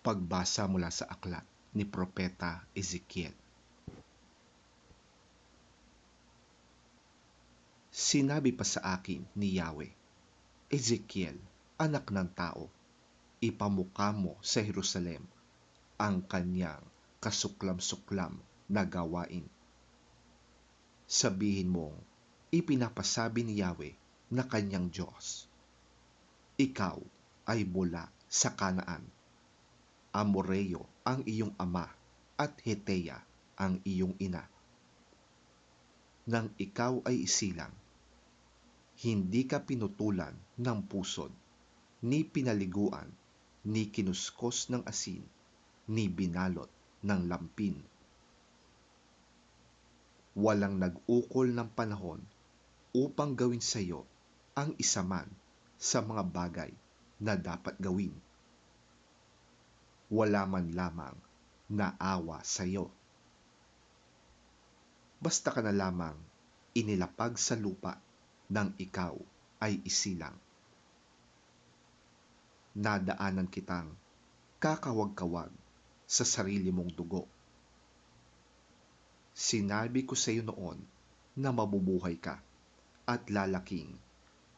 Pagbasa mula sa aklat ni Propeta Ezekiel. Sinabi pa sa akin ni Yahweh, Ezekiel, anak ng tao, ipamukha mo sa Jerusalem ang kanyang kasuklam-suklam na gawain. Sabihin mong, ipinapasabi ni Yahweh na kanyang Diyos, ikaw ay mula sa Kanaan. Amoreo ang iyong ama at Heteya ang iyong ina. Nang ikaw ay isilang, hindi ka pinutulan ng pusod, ni pinaliguan, ni kinuskos ng asin, ni binalot ng lampin. Walang nag-ukol ng panahon upang gawin sa iyo ang isa man sa mga bagay na dapat gawin. Wala man lamang naawa sa iyo. Basta ka na lamang inilapag sa lupa nang ikaw ay isilang. Nadaanan kitang kakawag-kawag sa sarili mong dugo. Sinabi ko sa iyo noon na mabubuhay ka at lalaking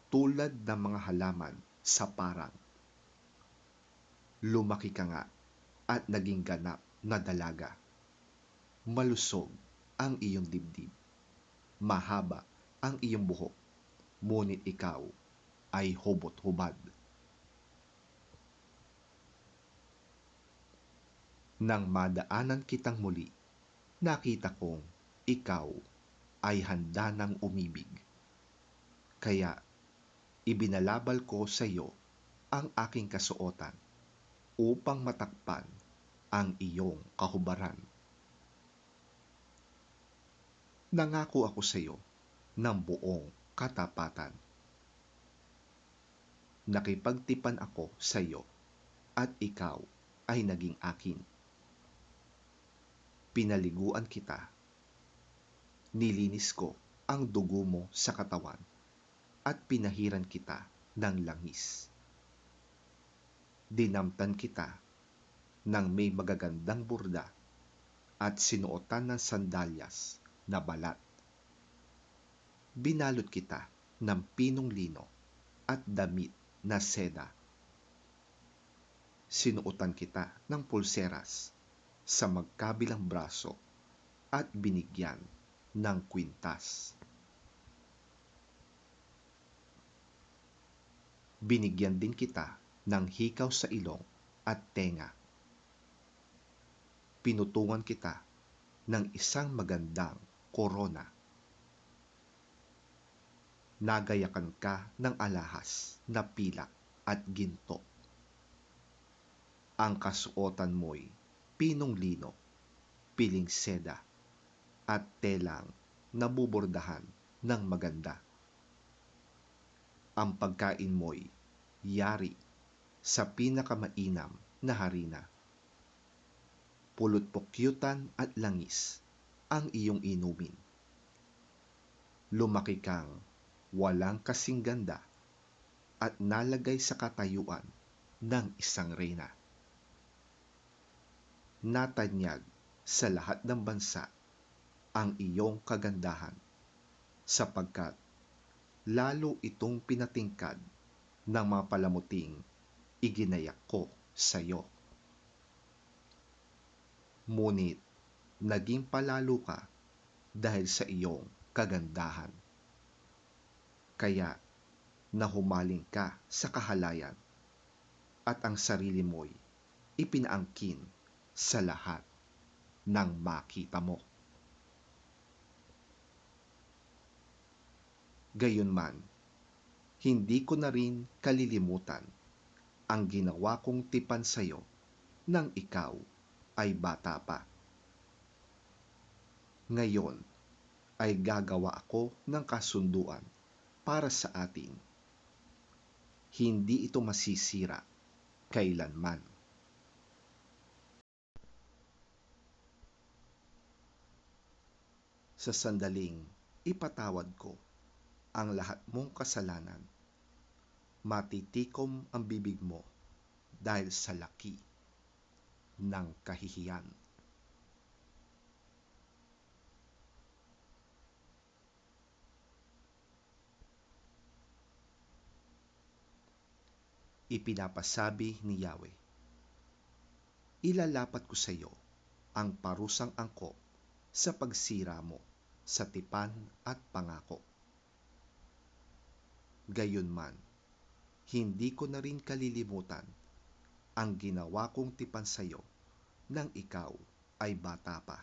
tulad ng mga halaman sa parang. Lumaki ka nga at naging ganap na dalaga. Malusog ang iyong dibdib. Mahaba ang iyong buhok, ngunit ikaw ay hubot-hubad. Nang madaanan kitang muli, nakita kong ikaw ay handa ng umibig. Kaya ibinalabal ko sa iyo ang aking kasuotan upang matakpan ang iyong kahubaran. Nangako ako sa iyo ng buong katapatan. Nakipagtipan ako sa iyo at ikaw ay naging akin. Pinaliguan kita. Nilinis ko ang dugo mo sa katawan at pinahiran kita ng langis. Dinamtan kita ng may magagandang burda at sinuotan ng sandalyas na balat. Binalot kita ng pinong lino at damit na seda. Sinuotan kita ng pulseras sa magkabilang braso at binigyan ng kwintas. Binigyan din kita ng hikaw sa ilong at tenga. Pinutungan kita ng isang magandang korona. Nagayakan ka ng alahas na pilak at ginto. Ang kasuotan mo'y pinong lino, piling seda, at telang nabubordahan ng maganda. Ang pagkain mo'y yari sa pinakamainam na harina. Pulot-pukyutan at langis ang iyong inumin. Lumaki kang walang kasing ganda at nalagay sa katayuan ng isang reyna. Natanyag sa lahat ng bansa ang iyong kagandahan, sapagkat lalo itong pinatingkad ng mga palamuting iginayak ko sa iyo. Ngunit naging palalo ka dahil sa iyong kagandahan. Kaya nahumaling ka sa kahalayan at ang sarili mo'y ipinaangkin sa lahat ng makita mo. Gayunman, hindi ko na rin kalilimutan ang ginawa kong tipan sa iyo nang ikaw ay bata pa. Ngayon ay gagawa ako ng kasunduan para sa atin. Hindi ito masisira kailanman. Sa sandaling ipatawad ko ang lahat mong kasalanan, matitikom ang bibig mo dahil sa laki ng kahihiyan. Ipinapasabi ni Yahweh, ilalapat ko sa iyo ang parusang angkop sa pagsira mo sa tipan at pangako. Gayunman, hindi ko na rin kalilimutan ang ginawa kong tipan sa iyo nang ikaw ay bata pa.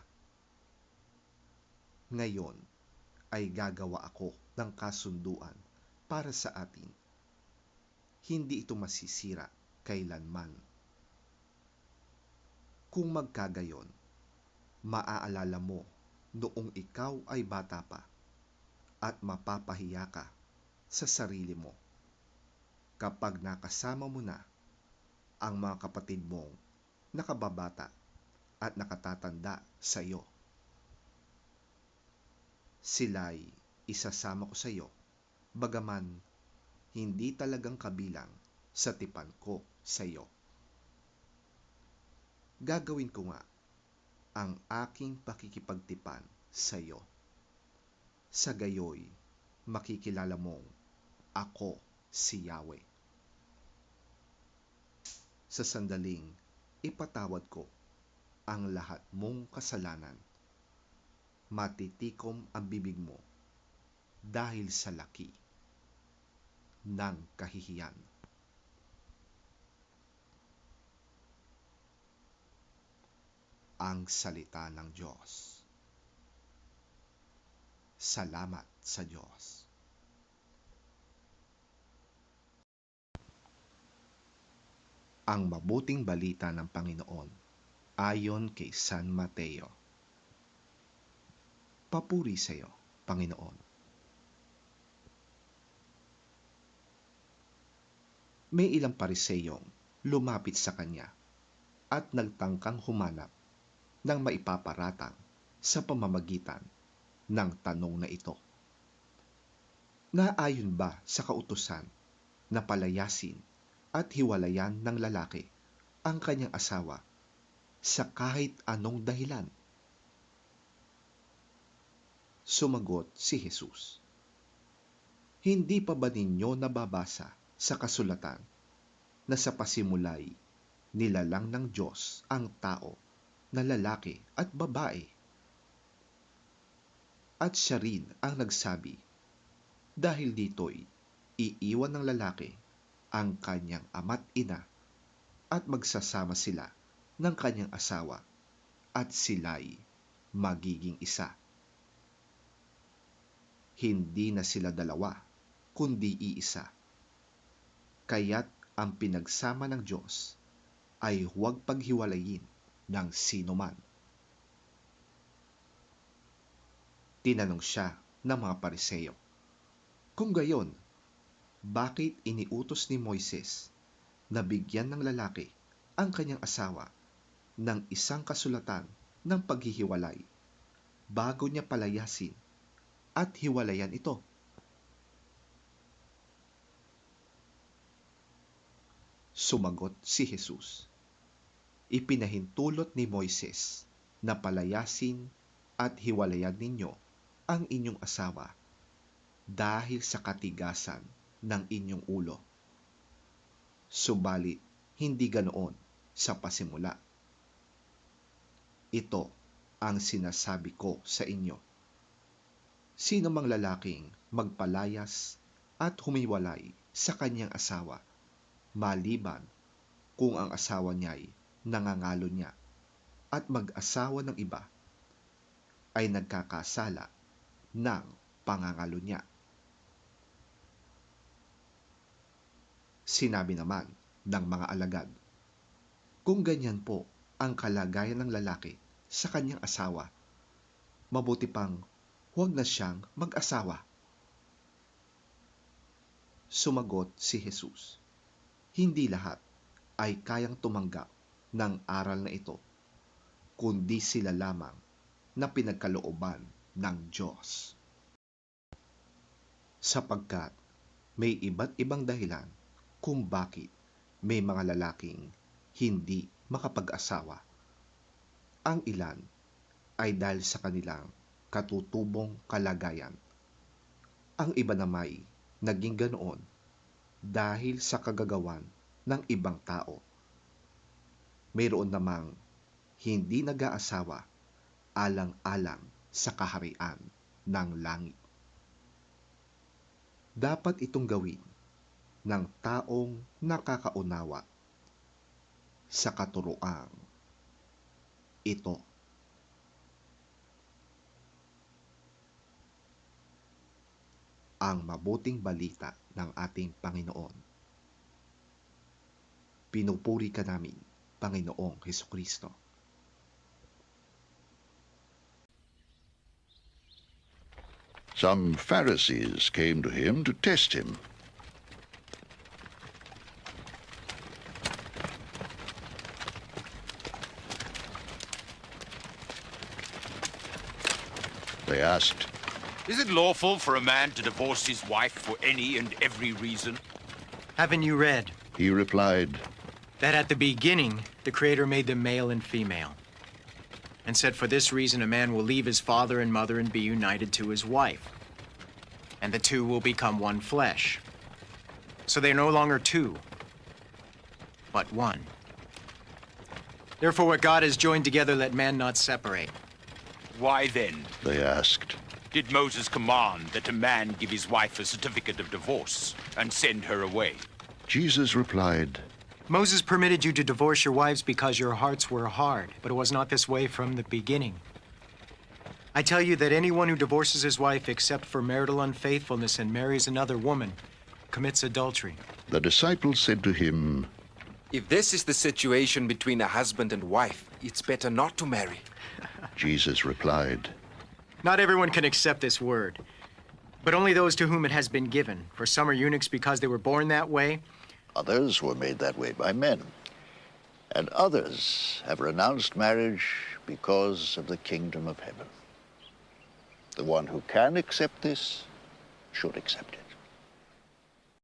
Ngayon ay gagawa ako ng kasunduan para sa atin. Hindi ito masisira kailanman. Kung magkagayon, maaalala mo noong ikaw ay bata pa at mapapahiya ka sa sarili mo kapag nakasama mo na ang mga kapatid mong nakababata at nakatatanda sa iyo. Sila'y isasama ko sa iyo, bagaman hindi talagang kabilang sa tipan ko sa iyo. Gagawin ko nga ang aking pakikipagtipan sa iyo. Sa gayoy, makikilala mong ako si Yahweh. Sa sandaling ipatawad ko ang lahat mong kasalanan, matitikom ang bibig mo dahil sa laki ng kahihiyan. Ang salita ng Diyos. Salamat sa Diyos. Ang mabuting balita ng Panginoon ayon kay San Mateo. Papuri sa iyo, Panginoon. May ilang pariseyong lumapit sa kanya at nagtangkang humanap ng maipaparatang sa pamamagitan ng tanong na ito. Naayon ba sa kautusan na palayasin at hiwalayan ng lalaki ang kanyang asawa sa kahit anong dahilan? Sumagot si Jesus, hindi pa ba ninyo nababasa sa kasulatan na sa pasimulay nilalang ng Diyos ang tao na lalaki at babae? At siya rin ang nagsabi, dahil dito'y iiwan ng lalaki ang kanyang ama't ina at magsasama sila ng kanyang asawa at sila'y magiging isa. Hindi na sila dalawa, kundi iisa. Kaya't ang pinagsama ng Diyos ay huwag paghiwalayin ng sino man. Tinanong siya ng mga Pariseo, kung gayon, bakit iniutos ni Moises na bigyan ng lalaki ang kanyang asawa ng isang kasulatan ng paghihiwalay bago niya palayasin at hiwalayan ito? Sumagot si Jesus, ipinahintulot ni Moises na palayasin at hiwalayan ninyo ang inyong asawa dahil sa katigasan ng inyong ulo. Subalit, hindi ganoon sa pasimula. Ito ang sinasabi ko sa inyo. Sino mang lalaking magpalayas at humiwalay sa kanyang asawa, maliban kung ang asawa niya'y nangangalo niya at mag-asawa ng iba, ay nagkakasala ng pangangalo niya. Sinabi naman ng mga alagad, kung ganyan po ang kalagayan ng lalaki sa kanyang asawa, mabuti pang huwag na siyang mag-asawa. Sumagot si Jesus, hindi lahat ay kayang tumanggap ng aral na ito, kundi sila lamang na pinagkalooban ng Diyos. Sapagkat may iba't ibang dahilan kung bakit may mga lalaking hindi makapag-asawa Ang ilan ay dahil sa kanilang katutubong kalagayan. Ang iba namay naging ganoon dahil sa kagagawan ng ibang tao. Mayroon namang hindi nag-aasawa alang-alang sa kaharian ng langit. Dapat itong gawin ng taong nakakaunawa sa katuroang ito. Ang mabuting balita ng ating Panginoon. Pinupuri ka namin, Panginoong Hesukristo. Some Pharisees came to him to test him. They asked, Is it lawful for a man to divorce his wife for any and every reason? Haven't you read he replied, that at the beginning the Creator made them male and female, and said for this reason a man will leave his father and mother and be united to his wife, and the two will become one flesh. So they're no longer two, but one. Therefore what God has joined together, let man not separate. Why then they asked, did Moses command that a man give his wife a certificate of divorce and send her away? Jesus replied, Moses permitted you to divorce your wives because your hearts were hard, but it was not this way from the beginning. I tell you that anyone who divorces his wife except for marital unfaithfulness and marries another woman commits adultery. The disciples said to him, If this is the situation between a husband and wife, it's better not to marry. Jesus replied, Not everyone can accept this word, but only those to whom it has been given. For some are eunuchs because they were born that way. Others were made that way by men. And others have renounced marriage because of the kingdom of heaven. The one who can accept this should accept it.